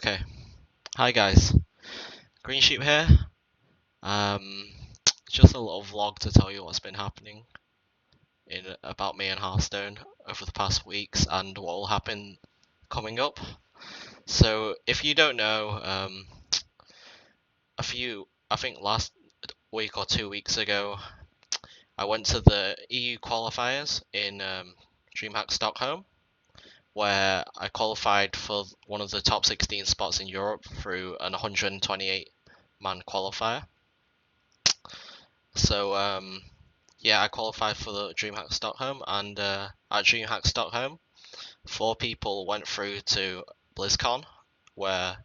Okay. Hi guys, GreenSheep here. Um, just a little vlog to tell you what's been happening about me and Hearthstone over the past weeks and what will happen coming up. So if you don't know, I think last week or 2 weeks ago, I went to the EU qualifiers in Dreamhack Stockholm, where I qualified for one of the top 16 spots in Europe through an 128-man qualifier. So yeah, I qualified for the Dreamhack Stockholm, and at Dreamhack Stockholm, 4 people went through to BlizzCon, where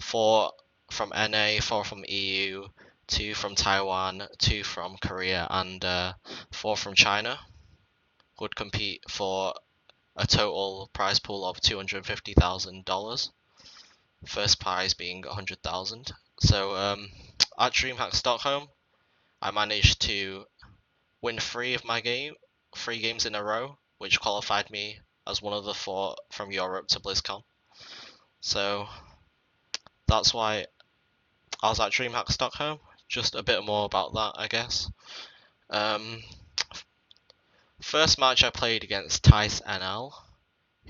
4 from NA, 4 from EU, 2 from Taiwan, 2 from Korea, and 4 from China would compete for a total prize pool of $250,000. First prize being 100,000. So at Dreamhack Stockholm, I managed to win 3 games in a row, which qualified me as one of the 4 from Europe to BlizzCon. So that's why I was at Dreamhack Stockholm. Just a bit more about that, I guess. First match I played against Tice NL,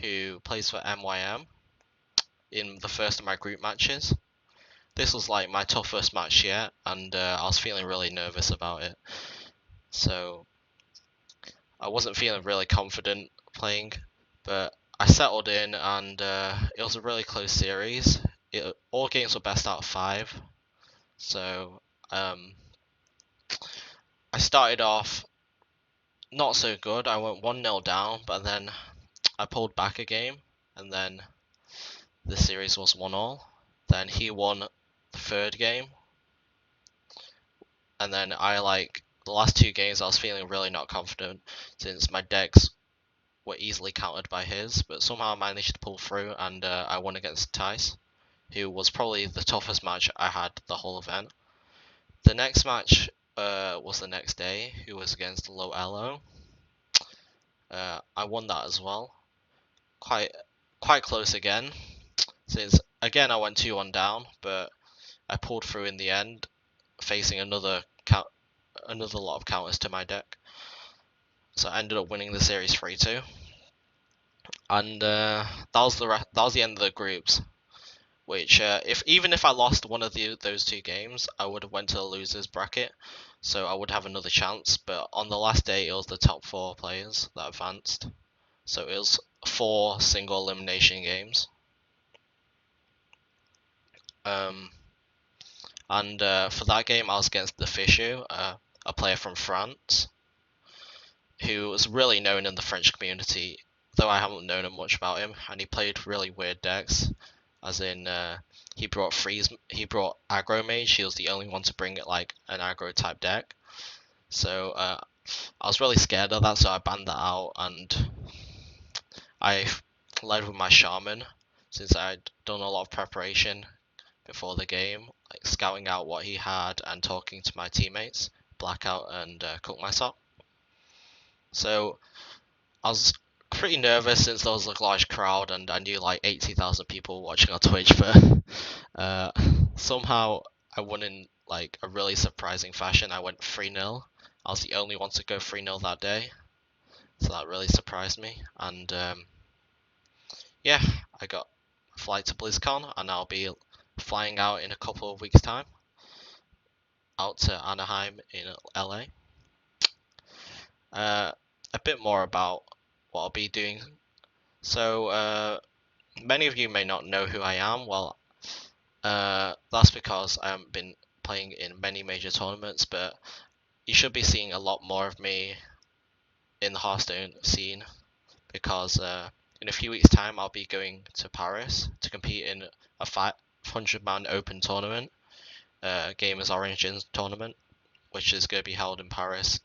who plays for MYM, in the first of my group matches. This was like my toughest match yet, and I was feeling really nervous about it. So I wasn't feeling really confident playing, but I settled in, and it was a really close series. All games were best out of 5. So I started off not so good. I went 1-0 down, but then I pulled back a game, and then the series was 1-1. Then he won the third game, and then the last 2 games I was feeling really not confident since my decks were easily countered by his, but somehow I managed to pull through, and I won against Tice, who was probably the toughest match I had the whole event. The next match was the next day, who was against Low Elo. I won that as well. Quite close again, since again I went 2-1 down, but I pulled through in the end, facing another lot of counters to my deck. So I ended up winning the series 3-2. And that was the end of the groups. Which, even if I lost one of those 2 games, I would have went to the losers bracket, so I would have another chance. But on the last day, it was the top 4 players that advanced, so it was 4 single elimination games. And for that game, I was against the Fishu, a player from France, who was really known in the French community, though I haven't known much about him, and he played really weird decks. As in, he brought aggro mage. He was the only one to bring it like an aggro type deck. So I was really scared of that, so I banned that out, and I led with my shaman, since I'd done a lot of preparation before the game, like scouting out what he had and talking to my teammates, Blackout and Cook Myself. So I was pretty nervous since there was a large crowd, and I knew like 80,000 people watching on Twitch, but somehow I won in like a really surprising fashion. I went 3-0. I was the only one to go 3-0 that day, so that really surprised me. And yeah, I got a flight to BlizzCon, and I'll be flying out in a couple of weeks' time out to Anaheim in LA. A bit more about what I'll be doing. So many of you may not know who I am. Well, that's because I haven't been playing in many major tournaments, but you should be seeing a lot more of me in the Hearthstone scene, because in a few weeks' time I'll be going to Paris to compete in a 500-man open tournament, Gamers Origins tournament, which is going to be held in Paris.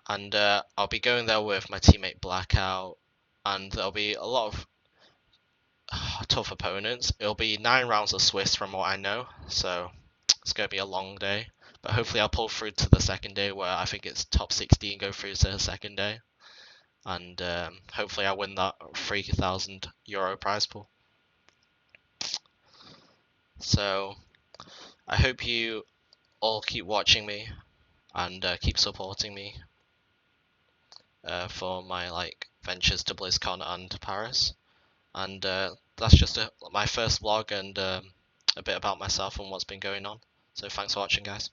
And I'll be going there with my teammate Blackout, and there'll be a lot of tough opponents. It'll be 9 rounds of Swiss from what I know, so it's going to be a long day. But hopefully I'll pull through to the second day, where I think it's top 16 go through to the second day. And hopefully I win that €3,000 prize pool. So I hope you all keep watching me and keep supporting me for my ventures to BlizzCon and Paris. And that's just my first vlog and a bit about myself and what's been going on. So thanks for watching, guys.